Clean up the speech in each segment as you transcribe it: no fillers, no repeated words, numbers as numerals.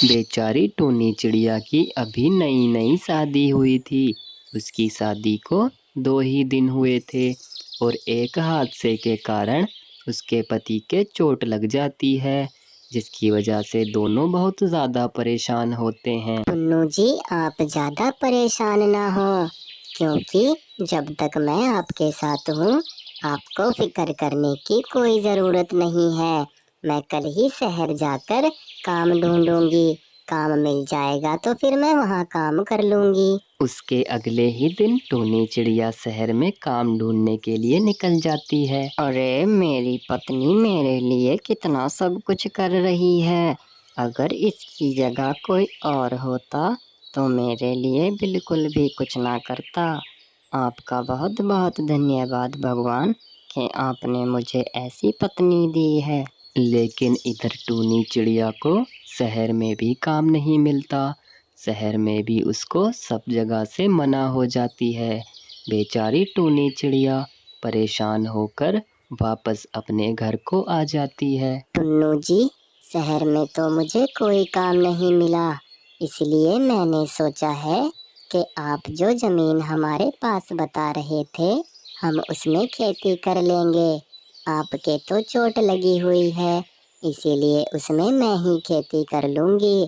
बेचारी टूनी चिड़िया की अभी नई नई शादी हुई थी। उसकी शादी को 2 ही दिन हुए थे और एक हादसे के कारण उसके पति के चोट लग जाती है, जिसकी वजह से दोनों बहुत ज़्यादा परेशान होते हैं। टुन्नू जी, आप ज्यादा परेशान ना हो, क्योंकि जब तक मैं आपके साथ हूँ आपको फिक्र करने की कोई जरूरत नहीं है। मैं कल ही शहर जाकर काम ढूंढूंगी। काम मिल जाएगा तो फिर मैं वहाँ काम कर लूंगी। उसके अगले ही दिन टूनी चिड़िया शहर में काम ढूंढने के लिए निकल जाती है। अरे, मेरी पत्नी मेरे लिए कितना सब कुछ कर रही है। अगर इसकी जगह कोई और होता तो मेरे लिए बिल्कुल भी कुछ ना करता। आपका बहुत बहुत धन्यवाद भगवान कि आपने मुझे ऐसी पत्नी दी है। लेकिन इधर टूनी चिड़िया को शहर में भी काम नहीं मिलता। शहर में भी उसको सब जगह से मना हो जाती है। बेचारी टूनी चिड़िया परेशान होकर वापस अपने घर को आ जाती है। टुन्नू जी, शहर में तो मुझे कोई काम नहीं मिला, इसलिए मैंने सोचा है कि आप जो जमीन हमारे पास बता रहे थे हम उसमें खेती कर लेंगे। आपके तो चोट लगी हुई है, इसीलिए उसमें मैं ही खेती कर लूंगी।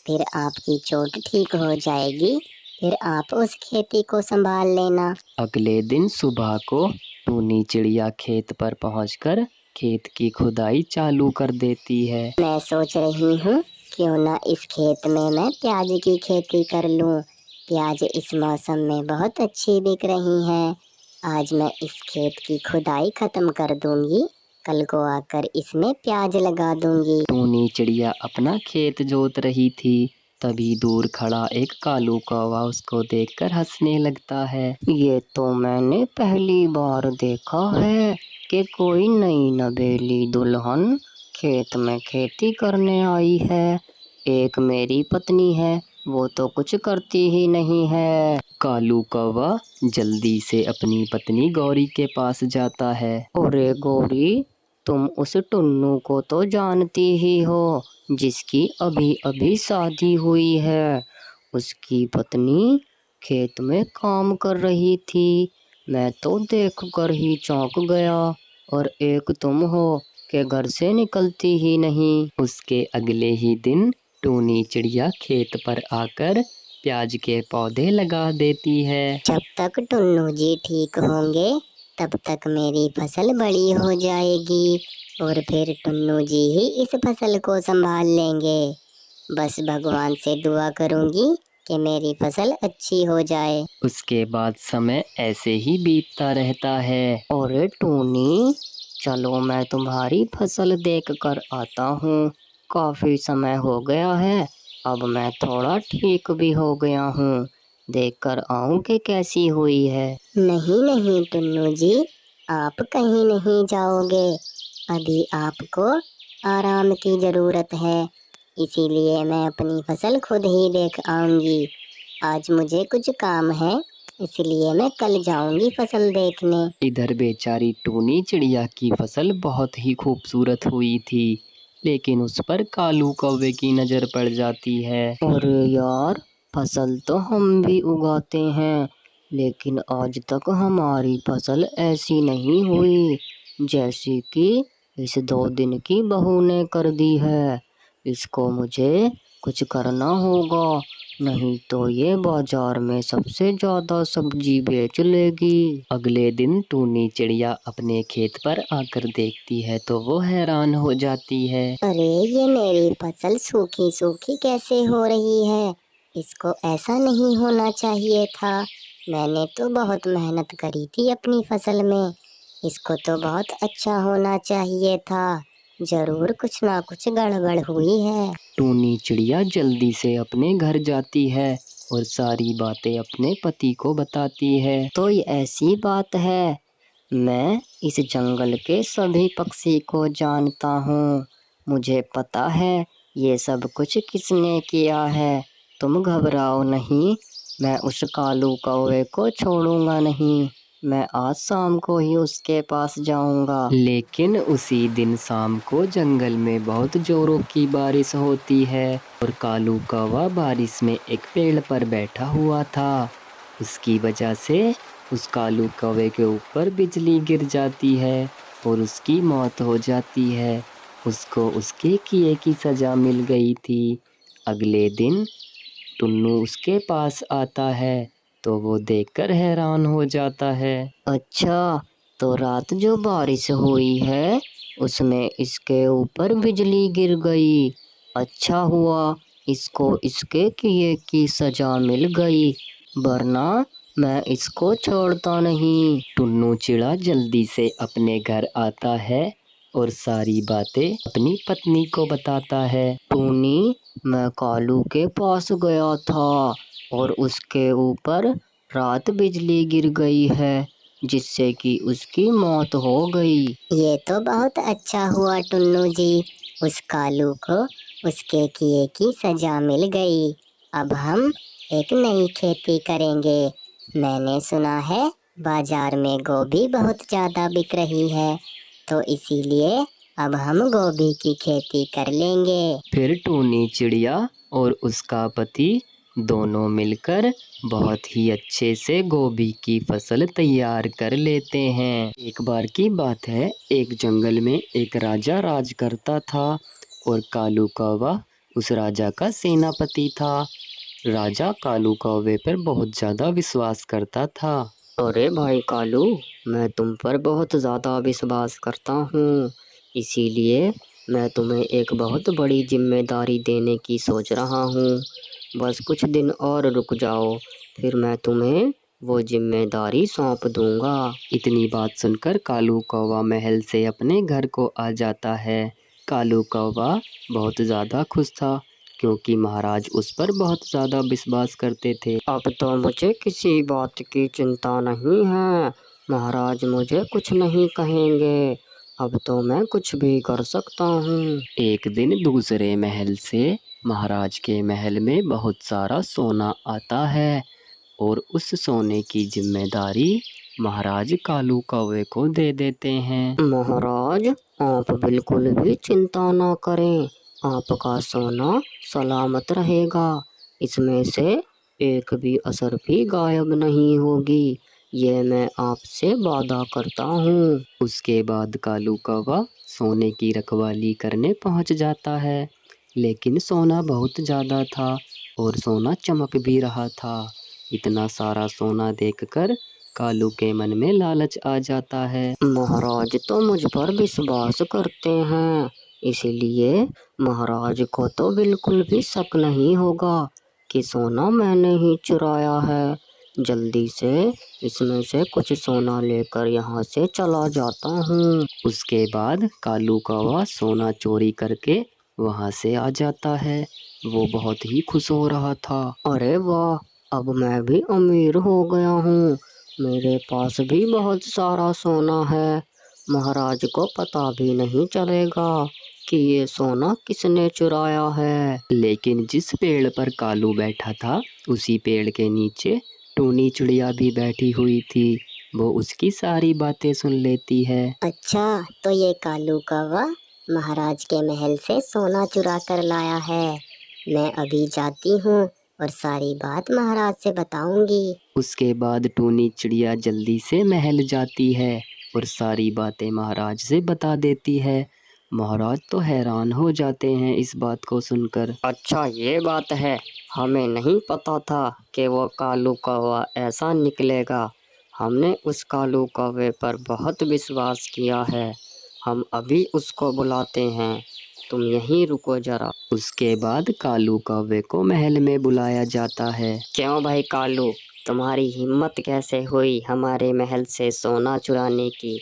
फिर आपकी चोट ठीक हो जाएगी, फिर आप उस खेती को संभाल लेना। अगले दिन सुबह को टूनी चिड़िया खेत पर पहुंचकर खेत की खुदाई चालू कर देती है। मैं सोच रही हूँ क्यों ना इस खेत में मैं प्याज की खेती कर लूँ। प्याज इस मौसम में बहुत अच्छी बिक रही हैं। आज मैं इस खेत की खुदाई खत्म कर दूंगी, कल को आकर इसमें प्याज लगा दूंगी। टूनी चिड़िया अपना खेत जोत रही थी, तभी दूर खड़ा एक कालू कौवा उसको देखकर हंसने लगता है। ये तो मैंने पहली बार देखा है कि कोई नई नवेली दुल्हन खेत में खेती करने आई है। एक मेरी पत्नी है, वो तो कुछ करती ही नहीं है। कालू कौवा जल्दी से अपनी पत्नी गौरी के पास जाता है। अरे गौरी, तुम उस टुन्नू को तो जानती ही हो जिसकी अभी अभी शादी हुई है। उसकी पत्नी खेत में काम कर रही थी, मैं तो देखकर ही चौंक गया। और एक तुम हो कि घर से निकलती ही नहीं। उसके अगले ही दिन टूनी चिड़िया खेत पर आकर प्याज के पौधे लगा देती है। जब तक टुन्नू जी ठीक होंगे तब तक मेरी फसल बड़ी हो जाएगी और फिर टुन्नू जी ही इस फसल को संभाल लेंगे। बस भगवान से दुआ करूंगी कि मेरी फसल अच्छी हो जाए। उसके बाद समय ऐसे ही बीतता रहता है। अरे टूनी, चलो मैं तुम्हारी फसल देख कर आता हूँ। काफी समय हो गया है, अब मैं थोड़ा ठीक भी हो गया हूँ। देख कर आऊँ कि कैसी हुई है। नहीं नहीं टुन्नू जी, आप कहीं नहीं जाओगे। अभी आपको आराम की जरूरत है, इसीलिए मैं अपनी फसल खुद ही देख आऊंगी। आज मुझे कुछ काम है, इसलिए मैं कल जाऊंगी फसल देखने। इधर बेचारी टूनी चिड़िया की फसल बहुत ही खूबसूरत हुई थी, लेकिन उस पर कालू कौवे की नज़र पड़ जाती है। अरे यार, फसल तो हम भी उगाते हैं, लेकिन आज तक हमारी फसल ऐसी नहीं हुई जैसी कि इस 2 दिन की बहू ने कर दी है। इसको मुझे कुछ करना होगा, नहीं तो ये बाजार में सबसे ज्यादा सब्जी बेच लेगी। अगले दिन टूनी चिड़िया अपने खेत पर आकर देखती है तो वो हैरान हो जाती है। अरे, ये मेरी फसल सूखी सूखी कैसे हो रही है? इसको ऐसा नहीं होना चाहिए था। मैंने तो बहुत मेहनत करी थी अपनी फसल में, इसको तो बहुत अच्छा होना चाहिए था। जरूर कुछ ना कुछ गड़बड़ हुई है। टूनी चिड़िया जल्दी से अपने घर जाती है और सारी बातें अपने पति को बताती है। तो ये ऐसी बात है, मैं इस जंगल के सभी पक्षी को जानता हूँ। मुझे पता है ये सब कुछ किसने किया है। तुम घबराओ नहीं, मैं उस कालू कौवे को छोड़ूंगा नहीं। मैं आज शाम को ही उसके पास जाऊंगा। लेकिन उसी दिन शाम को जंगल में बहुत जोरों की बारिश होती है और कालू कौवा बारिश में एक पेड़ पर बैठा हुआ था। उसकी वजह से उस कालू कौवे के ऊपर बिजली गिर जाती है और उसकी मौत हो जाती है। उसको उसके किए की सज़ा मिल गई थी। अगले दिन टुन्नू उसके पास आता है तो वो देखकर हैरान हो जाता है। अच्छा, तो रात जो बारिश हुई है उसमें इसके ऊपर बिजली गिर गई। अच्छा हुआ इसको इसके किए की सजा मिल गई, वरना मैं इसको छोड़ता नहीं। टुन्नू चिड़ा जल्दी से अपने घर आता है और सारी बातें अपनी पत्नी को बताता है। टूनी, मैं कालू के पास गया था और उसके ऊपर रात बिजली गिर गई है, जिससे कि उसकी मौत हो गई। ये तो बहुत अच्छा हुआ टुन्नू जी, उस कालू को उसके किए की सजा मिल गई। अब हम एक नई खेती करेंगे। मैंने सुना है बाजार में गोभी बहुत ज्यादा बिक रही है, तो इसीलिए अब हम गोभी की खेती कर लेंगे। फिर टूनी चिड़िया और उसका पति दोनों मिलकर बहुत ही अच्छे से गोभी की फसल तैयार कर लेते हैं। एक बार की बात है, एक जंगल में एक राजा राज करता था और कालू कौवा उस राजा का सेनापति था। राजा कालू कौवे पर बहुत ज़्यादा विश्वास करता था। अरे भाई कालू, मैं तुम पर बहुत ज़्यादा विश्वास करता हूँ, इसीलिए मैं तुम्हें एक बहुत बड़ी जिम्मेदारी देने की सोच रहा हूँ। बस कुछ दिन और रुक जाओ, फिर मैं तुम्हें वो जिम्मेदारी सौंप दूंगा। इतनी बात सुनकर कालू कौवा महल से अपने घर को आ जाता है। कालू कौवा बहुत ज़्यादा खुश था क्योंकि महाराज उस पर बहुत ज़्यादा विश्वास करते थे। अब तो मुझे किसी बात की चिंता नहीं है, महाराज मुझे कुछ नहीं कहेंगे। अब तो मैं कुछ भी कर सकता हूँ। एक दिन दूसरे महल से महाराज के महल में बहुत सारा सोना आता है और उस सोने की जिम्मेदारी महाराज कालू कौवे को दे देते हैं। महाराज, आप बिल्कुल भी चिंता ना करें, आपका सोना सलामत रहेगा। इसमें से एक भी असर भी गायब नहीं होगी, ये मैं आपसे वादा करता हूँ। उसके बाद कालू कौवा सोने की रखवाली करने पहुंच जाता है, लेकिन सोना बहुत ज़्यादा था और सोना चमक भी रहा था। इतना सारा सोना देखकर कालू के मन में लालच आ जाता है। महाराज तो मुझ पर विश्वास करते हैं, इसलिए महाराज को तो बिल्कुल भी शक नहीं होगा कि सोना मैंने ही चुराया है। जल्दी से इसमें से कुछ सोना लेकर यहाँ से चला जाता हूँ। उसके बाद कालू कौवा सोना चोरी करके वहाँ से आ जाता है। वो बहुत ही खुश हो रहा था। अरे वाह, अब मैं भी अमीर हो गया हूँ, मेरे पास भी बहुत सारा सोना है। महाराज को पता भी नहीं चलेगा कि ये सोना किसने चुराया है। लेकिन जिस पेड़ पर कालू बैठा था उसी पेड़ के नीचे टूनी चिड़िया भी बैठी हुई थी। वो उसकी सारी बातें सुन लेती है। अच्छा, तो ये कालू कौवा महाराज के महल से सोना चुरा कर लाया है। मैं अभी जाती हूँ और सारी बात महाराज से बताऊंगी। उसके बाद टूनी चिड़िया जल्दी से महल जाती है और सारी बातें महाराज से बता देती है। महाराज तो हैरान हो जाते हैं इस बात को सुनकर। अच्छा ये बात है, हमें नहीं पता था कि वो कालू कौवा ऐसा निकलेगा। हमने उस कालू कौवे पर बहुत विश्वास किया है, हम अभी उसको बुलाते हैं, तुम यहीं रुको जरा। उसके बाद कालू कौवे को महल में बुलाया जाता है। क्यों भाई कालू, तुम्हारी हिम्मत कैसे हुई हमारे महल से सोना चुराने की?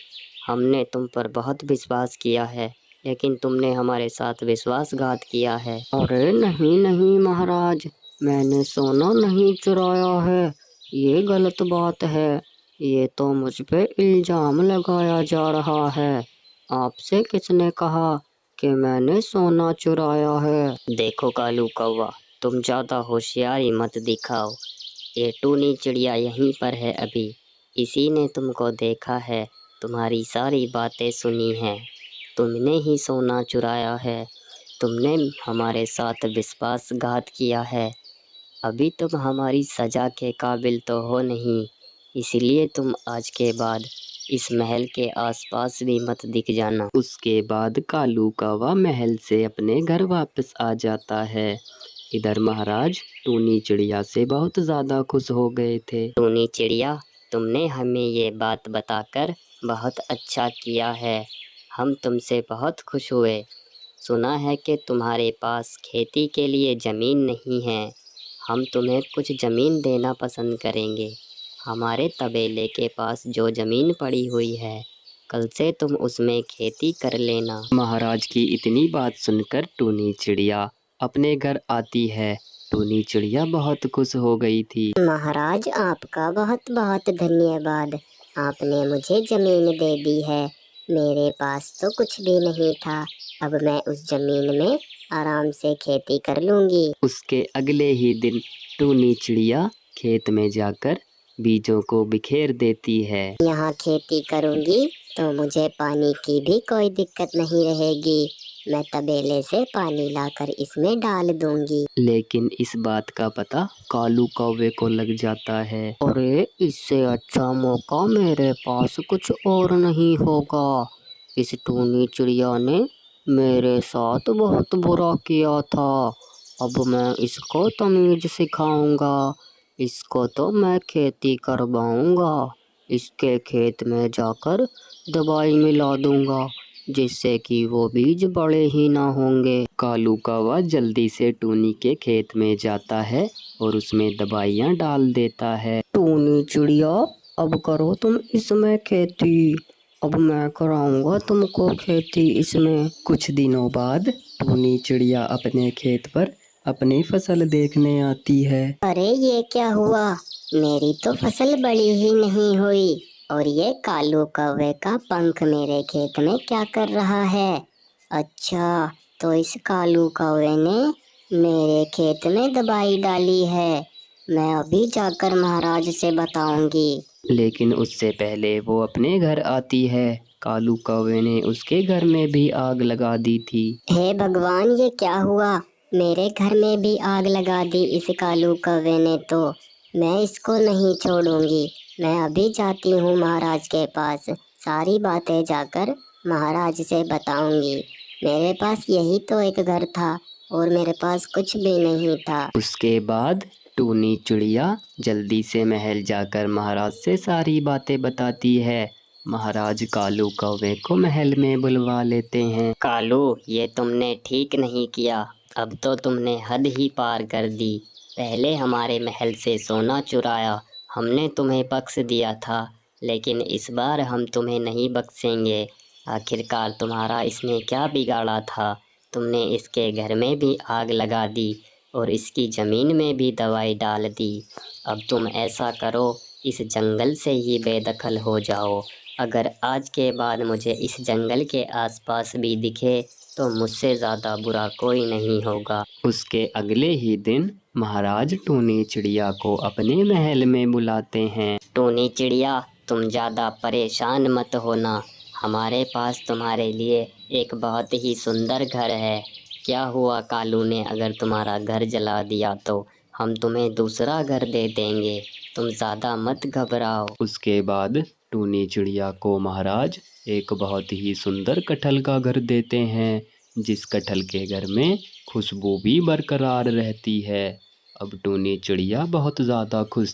हमने तुम पर बहुत विश्वास किया है, लेकिन तुमने हमारे साथ विश्वासघात किया है। अरे नहीं नहीं महाराज, मैंने सोना नहीं चुराया है, ये गलत बात है। ये तो मुझ पे इल्जाम लगाया जा रहा है। आपसे किसने कहा कि मैंने सोना चुराया है? देखो कालू कौवा, तुम ज़्यादा होशियारी मत दिखाओ। ये टूनी चिड़िया यहीं पर है अभी, इसी ने तुमको देखा है, तुम्हारी सारी बातें सुनी हैं। तुमने ही सोना चुराया है, तुमने हमारे साथ विश्वासघात किया है। अभी तुम हमारी सज़ा के काबिल तो हो नहीं, इसलिए तुम आज के बाद इस महल के आसपास भी मत दिख जाना। उसके बाद कालू कौवा महल से अपने घर वापस आ जाता है। इधर महाराज टूनी चिड़िया से बहुत ज़्यादा खुश हो गए थे। टूनी चिड़िया, तुमने हमें ये बात बताकर बहुत अच्छा किया है। हम तुमसे बहुत खुश हुए। सुना है कि तुम्हारे पास खेती के लिए ज़मीन नहीं है। हम तुम्हें कुछ ज़मीन देना पसंद करेंगे। हमारे तबेले के पास जो ज़मीन पड़ी हुई है, कल से तुम उसमें खेती कर लेना। महाराज की इतनी बात सुनकर टूनी चिड़िया अपने घर आती है। टूनी चिड़िया बहुत खुश हो गई थी। महाराज, आपका बहुत बहुत धन्यवाद। आपने मुझे जमीन दे दी है। मेरे पास तो कुछ भी नहीं था। अब मैं उस जमीन में आराम से खेती कर लूंगी। उसके अगले ही दिन टूनी चिड़िया खेत में जाकर बीजों को बिखेर देती है। यहाँ खेती करूंगी तो मुझे पानी की भी कोई दिक्कत नहीं रहेगी। मैं तबेले से पानी लाकर इसमें डाल दूंगी। लेकिन इस बात का पता कालू कौवे को लग जाता है। अरे, इससे अच्छा मौका मेरे पास कुछ और नहीं होगा। इस टूनी चिड़िया ने मेरे साथ बहुत बुरा किया था। अब मैं इसको तमीज सिखाऊंगा। इसको तो मैं खेती करवाऊंगा। इसके खेत में जाकर दवाई मिला दूंगा, जिससे कि वो बीज बड़े ही ना होंगे। कालू कौवा जल्दी से टूनी के खेत में जाता है और उसमें दवाइयाँ डाल देता है। टूनी चिड़िया, अब करो तुम इसमें खेती। अब मैं कराऊंगा तुमको खेती इसमें। कुछ दिनों बाद टूनी चिड़िया अपने खेत पर अपनी फसल देखने आती है। अरे, ये क्या हुआ? मेरी तो फसल बड़ी ही नहीं हुई और ये कालू कौवे का पंख मेरे खेत में क्या कर रहा है? अच्छा, तो इस कालू कौवे ने मेरे खेत में दवाई डाली है। मैं अभी जाकर महाराज से बताऊंगी। लेकिन उससे पहले वो अपने घर आती है। कालू कौवे ने उसके घर में भी आग लगा दी थी। हे भगवान, ये क्या हुआ? मेरे घर में भी आग लगा दी इस कालू कौवे ने। तो मैं इसको नहीं छोड़ूंगी। मैं अभी जाती हूँ महाराज के पास। सारी बातें जाकर महाराज से बताऊंगी। मेरे पास यही तो एक घर था और मेरे पास कुछ भी नहीं था। उसके बाद टूनी चिड़िया जल्दी से महल जाकर महाराज से सारी बातें बताती है। महाराज कालू कौवे को महल में बुलवा लेते हैं। कालू, ये तुमने ठीक नहीं किया। अब तो तुमने हद ही पार कर दी। पहले हमारे महल से सोना चुराया, हमने तुम्हें बख्श दिया था, लेकिन इस बार हम तुम्हें नहीं बख्शेंगे। आखिरकार तुम्हारा इसने क्या बिगाड़ा था? तुमने इसके घर में भी आग लगा दी और इसकी ज़मीन में भी दवाई डाल दी। अब तुम ऐसा करो, इस जंगल से ही बेदखल हो जाओ। अगर आज के बाद मुझे इस जंगल के आसपास भी दिखे तो मुझसे ज़्यादा बुरा कोई नहीं होगा। उसके अगले ही दिन महाराज टूनी चिड़िया को अपने महल में बुलाते हैं। टूनी चिड़िया, तुम ज़्यादा परेशान मत होना। हमारे पास तुम्हारे लिए एक बहुत ही सुंदर घर है। क्या हुआ कालू ने अगर तुम्हारा घर जला दिया तो हम तुम्हें दूसरा घर दे देंगे। तुम ज़्यादा मत घबराओ। उसके बाद टूनी चिड़िया को महाराज एक बहुत ही सुंदर कटहल का घर देते हैं, जिस कटहल के घर में खुशबू भी बरकरार रहती है। अब टूनी चिड़िया बहुत ज़्यादा खुश